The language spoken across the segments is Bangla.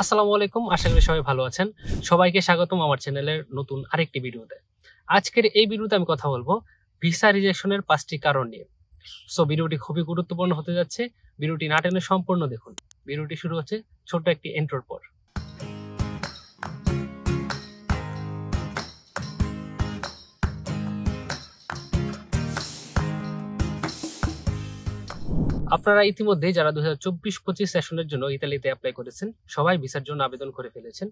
আসসালামু আলাইকুম, আশা করি সবাই ভালো আছেন। সবাইকে স্বাগতম আমার চ্যানেলের নতুন আরেকটি ভিডিওতে। আজকের এই ভিডিওতে আমি কথা বলবো ভিসা রিজেকশনের 5টি কারণ নিয়ে। সো ভিডিওটি খুবই গুরুত্বপূর্ণ হতে যাচ্ছে। ভিডিওটি না টেনে সম্পূর্ণ দেখুন। ভিডিওটি শুরু হচ্ছে ছোট্ট একটি ইন্ট্রোর পর। আপনারা ইতিমধ্যে যারা 2024-25 সেশনের জন্য ইতালিতে অ্যাপ্লাই করেছেন, সবাই ভিসার জন্য আবেদন করে ফেলেছেন।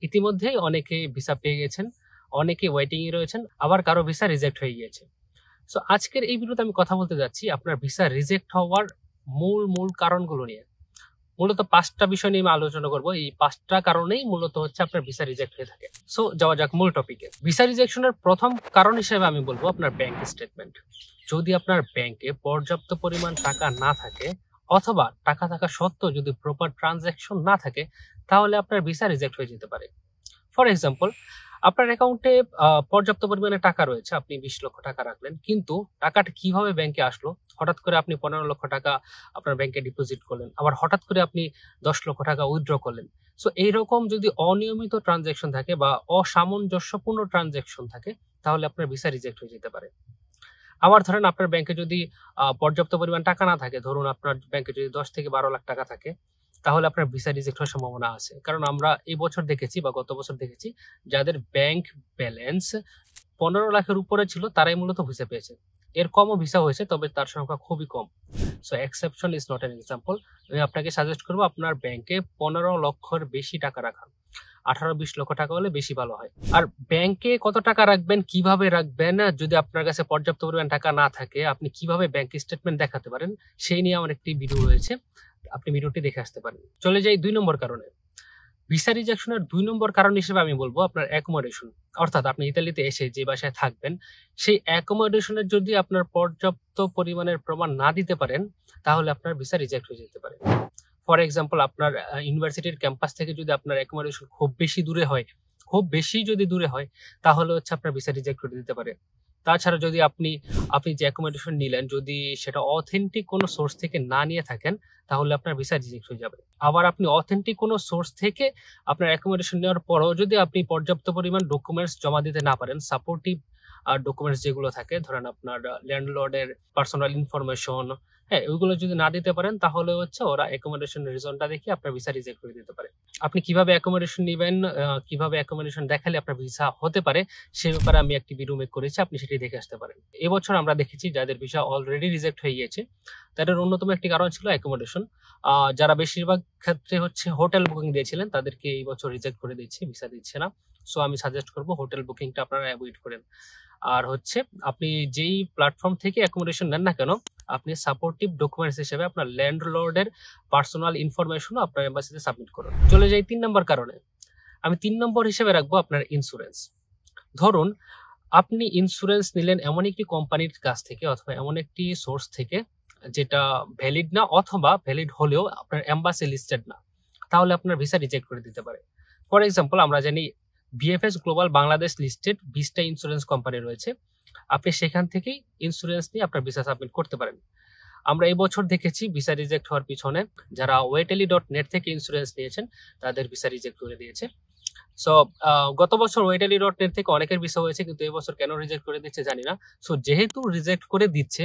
ইতিমধ্যেই অনেকে ভিসা পেয়ে গেছেন, অনেকে ওয়েটিং এ রয়েছেন, আবার কারো ভিসা রিজেক্ট হয়ে গিয়েছে। সো আজকের এই ভিডিওতে আমি কথা বলতে যাচ্ছি আপনার ভিসা রিজেক্ট হওয়ার মূল কারণগুলো নিয়ে। মূলত 5টা বিষয় নিয়ে আমি আলোচনা করব। এই 5টা কারণেই মূলত হচ্ছে আপনার ভিসা রিজেক্ট হয়ে থাকে। সো যাওয়া যাক মূল টপিকে। ভিসা রিজেকশনের প্রথম কারণ হিসেবে আমি বলবো আপনার ব্যাংক স্টেটমেন্ট। যদি আপনার ব্যাংকে পর্যাপ্ত পরিমাণ টাকা না থাকে অথবা টাকা থাকা সত্ত্বেও যদি প্রপার ট্রানজ্যাকশন না থাকে, তাহলে আপনার ভিসা রিজেক্ট হয়ে যেতে পারে। ফর এক্সাম্পল, আপনার অ্যাকাউন্টে পর্যাপ্ত পরিমাণে টাকা রয়েছে, আপনি 20 লক্ষ টাকা রাখলেন, কিন্তু টাকাটা কিভাবে ব্যাংকে আসলো? হঠাৎ করে আপনি 15 লক্ষ টাকা আপনার ব্যাংকে ডিপোজিট করলেন, আবার হঠাৎ করে আপনি 10 লক্ষ টাকা উইথড্র করলেন। সো এইরকম যদি অনিয়মিত ট্রানজ্যাকশন থাকে বা অসামঞ্জস্যপূর্ণ ট্রানজ্যাকশন থাকে, তাহলে আপনার ভিসা রিজেক্ট হয়ে যেতে পারে। আবার ধরেন আপনার ব্যাংকে যদি পর্যাপ্ত পরিমাণ টাকা না থাকে, ধরুন আপনার ব্যাংকে যদি 10 থেকে 12 লাখ টাকা থাকে, তাহলে আপনার ভিসা রিজেক্ট হওয়ার সম্ভাবনা আছে। কারণ আমরা এই বছর দেখেছি বা গত বছর দেখেছি, যাদের ব্যাংক ব্যালেন্স 15 লাখের উপরে ছিল তারাই মূলত ভিসা পেয়েছে। এর কমও ভিসা হয়েছে, তবে তার সংখ্যা খুবই কম। So exception is not an example. আমি আপনাকে সাজেস্ট করবো আপনার ব্যাংকে 15 লক্ষের বেশি টাকা রাখা। 18-20 লক্ষ টাকা হলে বেশি ভালো হয়। আর ব্যাংকে কত টাকা রাখবেন, কিভাবে রাখবেন, যদি আপনার কাছে পর্যাপ্ত পরিমাণ টাকা না থাকে আপনি কিভাবে ব্যাংক স্টেটমেন্ট দেখাতে পারেন, সেই নিয়ে আমার একটি ভিডিও রয়েছে, আপনি ভিডিওটি দেখে আসতে পারেন। চলে যাই 2 নম্বর কারণে। ভিসা রিজেকশনের 2 নম্বর কারণ হিসেবে আমি বলবো আপনার অ্যাকোমোডেশন। অর্থাৎ আপনি ইতালিতে এসে যে বাসায় থাকবেন, সেই অ্যাকোমোডেশনের যদি আপনার পর্যাপ্ত পরিমাণের প্রমাণ না দিতে পারেন, তাহলে আপনার ভিসা রিজেক্ট হয়ে যেতে পারে। ফর এক্সাম্পল, আপনার ইউনিভার্সিটির ক্যাম্পাস থেকে যদি আপনার অ্যাকোমোডেশন খুব বেশি দূরে হয়, তাহলে হচ্ছে আপনার ভিসা রিজেক্ট করে দিতে পারে। তাছাড়া যদি আপনি যে অ্যাকোমোডেশন নিলেন, যদি সেটা অথেন্টিক কোনো সোর্স থেকে না নিয়ে থাকেন, তাহলে আপনার ভিসা রিজেক্ট হয়ে যাবে। আবার আপনি অথেন্টিক কোনো সোর্স থেকে আপনার অ্যাকোমোডেশন নেওয়ার পরও যদি আপনি পর্যাপ্ত পরিমাণ ডকুমেন্টস জমা দিতে না পারেন, সাপোর্টিভ ডকুমেন্টস যেগুলো থাকে, ধরেন আপনার ল্যান্ডলর্ডের পার্সোনাল ইনফরমেশন, হ্যাঁ, ওইগুলো যদি না দিতে পারেন, তাহলে হচ্ছে ওরা অ্যাকোমোডেশন রিজনটা দেখে আপনার ভিসা রিজেক্ট করে দিতে পারে। আপনি কিভাবে অ্যাকোমোডেশন নেবেন, কিভাবে অ্যাকোমোডেশন দেখালে আপনার ভিসা হতে পারে, সে ব্যাপারে আমি একটি ভিডিও মেক করেছি, আপনি সেটি দেখে আসতে পারেন। এবছর আমরা দেখেছি যাদের ভিসা অলরেডি রিজেক্ট হয়ে গিয়েছে, তাদের অন্যতম একটি কারণ ছিল অ্যাকোমোডেশন। যারা বেশিরভাগ ক্ষেত্রে হচ্ছে হোটেল বুকিং দিয়েছিলেন, তাদেরকে এই বছর রিজেক্ট করে দিচ্ছে, ভিসা দিচ্ছে না। সো আমি সাজেস্ট করবো হোটেল বুকিংটা আপনারা অ্যাভয়েড করেন। আর হচ্ছে আপনি যেই প্ল্যাটফর্ম থেকে অ্যাকোমোডেশন নেন না কেন, আপনি সাপোর্টিভ ডকুমেন্টস হিসেবে আপনার ল্যান্ডলর্ডের পার্সোনাল ইনফরমেশনও আপনার এম্বাসিতে সাবমিট করুন। চলে যাই 3 নম্বর কারণে। আমি 3 নম্বর হিসেবে রাখবো আপনার ইন্স্যুরেন্স। ধরুন আপনি ইন্স্যুরেন্স নিলেন এমন একটি কোম্পানির কাছ থেকে অথবা এমন একটি সোর্স থেকে যেটা ভ্যালিড না, অথবা ভ্যালিড হলেও আপনার এম্বাসি লিস্টেড না, তাহলে আপনার ভিসা রিজেক্ট করে দিতে পারে। ফর এক্সাম্পল, আমরা জানি বিএফএস গ্লোবাল বাংলাদেশ লিস্টেড 20টা ইন্স্যুরেন্স কোম্পানি রয়েছে। আপনি সেখান থেকেই ইন্স্যুরেন্স নিয়ে আপনার ভিসা সাবমিট করতে পারেন। আমরা এই বছর দেখেছি ভিসা রিজেক্ট হওয়ার পিছনে যারা ওয়েটেলি.নেট থেকে ইন্স্যুরেন্স নিয়েছেন, তাদের ভিসা রিজেক্ট করে দিয়েছে। সো গত বছর ওয়েটেলি.নেট থেকে অনেকের ভিসা হয়েছে, কিন্তু এবছর কেন রিজেক্ট করে দিচ্ছে জানি না। সো যেহেতু রিজেক্ট করে দিচ্ছে,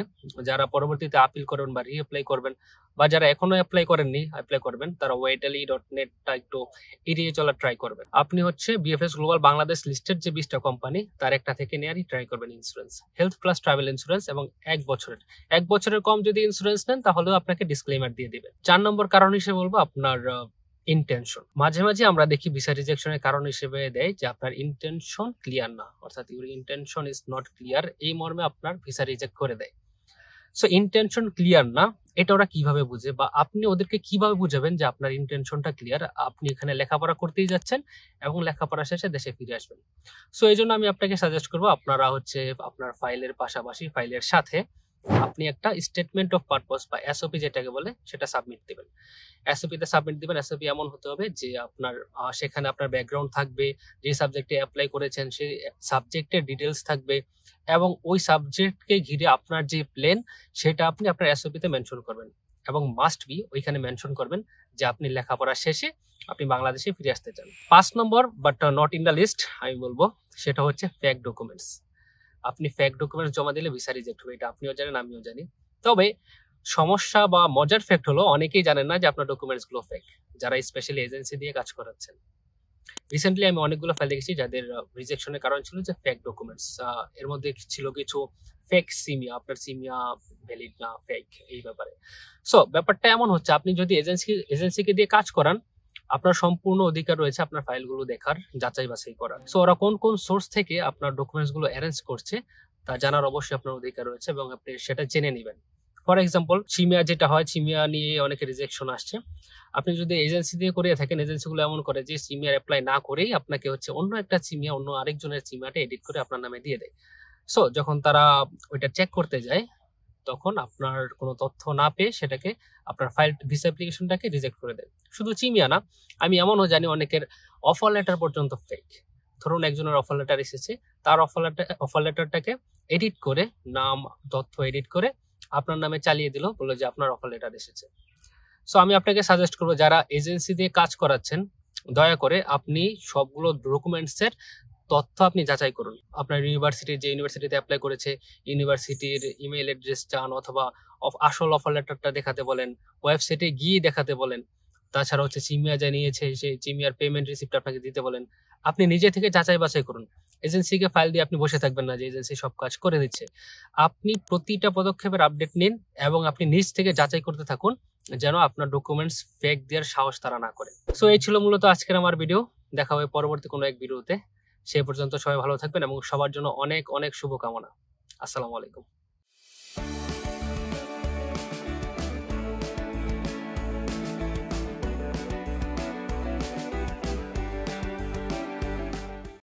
যারা পরবর্তীতে আপিল করবেন বা রিঅ্যাপ্লাই করবেন, বা যারা এখনো অ্যাপ্লাই করেননি অ্যাপ্লাই করবেন, তারা ওয়েটেলি.নেটটা একটু এড়িয়ে চলার ট্রাই করবেন। আপনি হচ্ছে বিএফএস গ্লোবাল বাংলাদেশ লিস্টেড যে 20টা কোম্পানি, তার একটা থেকে নেয়ারই ট্রাই করবেন insurance, health plus travel insurance, এবং 1 বছরের কম যদি ইন্স্যুরেন্স নেন, তাহলেও আপনাকে ডিসক্লেমার দিয়ে দিবে। 4 নম্বর কারণ হিসেবে বলবো আপনার ইন্টেনশন। মাঝে মাঝে আমরা দেখি ভিসা রিজেকশনের কারণ হিসেবে দেয় যে আপনার ইন্টেনশন ক্লিয়ার না, অর্থাৎ your intention is not clear, এই মর্মে আপনার ভিসা রিজেক্ট করে দেয়। সো ইন্টেনশন ক্লিয়ার না, এটা ওরা কিভাবে বুঝে, বা আপনি ওদেরকে কিভাবে বুঝাবেন যে আপনার ইন্টেনশনটা ক্লিয়ার? আপনি এখানে লেখাপড়া করতেই যাচ্ছেন এবং লেখাপড়া শেষে দেশে ফিরে আসবেন। সো এই জন্য আমি আপনাকে সাজেস্ট করবো আপনারা হচ্ছে আপনার ফাইলের পাশাপাশি ফাইলের সাথে আপনি একটা স্টেটমেন্ট অফ পারপোজ বা এসওপি যেটাকে বলে, সেটা সাবমিট দিবেন। এসওপিতে সাবমিট দিবেন। এসওপি এমন হতে হবে যে আপনার সেখানে আপনার ব্যাকগ্রাউন্ড থাকবে, যে সাবজেক্টে অ্যাপ্লাই করেছেন সেই সাবজেক্টের ডিটেলস থাকবে, এবং ওই সাবজেক্টকে ঘিরে আপনার যে প্ল্যান, সেটা আপনি আপনার এসওপিতে মেনশন করবেন। এবং মাস্ট বি ওইখানে মেনশন করবেন যে আপনি লেখাপড়া শেষে আপনি বাংলাদেশে ফিরে আসতে চান। 5 নম্বর but not in the list আমি বলবো সেটা হচ্ছে ফেক ডকুমেন্টস। আপনি ফেক ডকুমেন্টস জমা দিলে ভিসা রিজেক্ট হবে, এটা আপনিও জানেন আমিও জানি। তবে সমস্যা বা মজার ফ্যাক্ট হলো অনেকেই জানেন না যে আপনার ডকুমেন্টস গুলো ফেক, যারা স্পেশালি এজেন্সি দিয়ে কাজ করাচ্ছেন। রিসেন্টলি আমি অনেকগুলো ফাইল দেখেছি যাদের রিজেকশনের কারণ ছিল যে ফেক ডকুমেন্টস। এর মধ্যে ছিল কিছু ফেক সিমিয়া, আপনার সিমিয়া ভ্যালিড না, ফেক এই ব্যাপারে। সো ব্যাপারটা এমন হচ্ছে, আপনি যদি এজেন্সিকে দিয়ে কাজ করান, আপনার সম্পূর্ণ অধিকার রয়েছে আপনার ফাইলগুলো দেখার, যাচাই বাছাই করার। সো ওরা কোন কোন সোর্স থেকে আপনার ডকুমেন্টস গুলো অ্যারেঞ্জ করছে তা জানার অবশ্যই আপনার অধিকার রয়েছে এবং আপনি সেটা জেনে নেবেন। ফর এক্সাম্পল, চিমিয়া যেটা হয়, চিমিয়া নিয়ে অনেকে রিজেকশন আসছে। আপনি যদি এজেন্সি দিয়ে করিয়ে থাকেন, এজেন্সিগুলো এমন করে যে চিমিয়ার অ্যাপ্লাই না করেই আপনাকে হচ্ছে অন্য একটা চিমিয়া, অন্য আরেকজনের চিমিয়াটা এডিট করে আপনার নামে দিয়ে দেয়। সো যখন তারা ওইটা চেক করতে যায়, তখন আপনার কোনো তথ্য না পেয়ে সেটাকে আপনার ফাইল ভিসা অ্যাপ্লিকেশনটাকে রিজেক্ট করে দেয়। শুধু চিমিয়া না, আমি এমনও জানি অনেকের অফার লেটার পর্যন্ত ফেক। ধরুন একজনের অফার লেটার এসেছে, তার অফার লেটারটাকে এডিট করে, নাম তথ্য এডিট করে আপনার নামে চালিয়ে দিল, বললো যে আপনার অফার লেটার এসেছে। সো আমি আপনাকে সাজেস্ট করবো, যারা এজেন্সি দিয়ে কাজ করাচ্ছেন, দয়া করে আপনি সবগুলো ডকুমেন্টসের তথ্য আপনি যাচাই করুন। আপনার ইউনিভার্সিটির, যে ইউনিভার্সিটিতে অ্যাপ্লাই করেছে, ইউনিভার্সিটির ইমেল অ্যাড্রেস চান, অথবা আসল অফার লেটারটা দেখাতে বলেন, ওয়েবসাইটে গিয়ে দেখাতে বলেন। তাছাড়া হচ্ছে চিমিয়া জানিয়েছে, সেই চিমিয়ার পেমেন্ট রিসিপ্ট আপনাকে দিতে বলেন। আপনি নিজে থেকে যাচাই বাছাই করুন। এজেন্সিকে ফাইল দিয়ে আপনি বসে থাকবেন না যে এজেন্সি সব কাজ করে দিচ্ছে। আপনি প্রতিটা পদক্ষেপের আপডেট নিন এবং আপনি নিজ থেকে যাচাই করতে থাকুন, যেন আপনার ডকুমেন্টস ফেক দেওয়ার সাহস তারা না করে। সো এই ছিল মূলত আজকের আমার ভিডিও। দেখা হবে পরবর্তী কোনো এক ভিডিওতে। সেই পর্যন্ত সবাই ভালো থাকবেন এবং সবার জন্য অনেক অনেক শুভকামনা। আসসালামু আলাইকুম।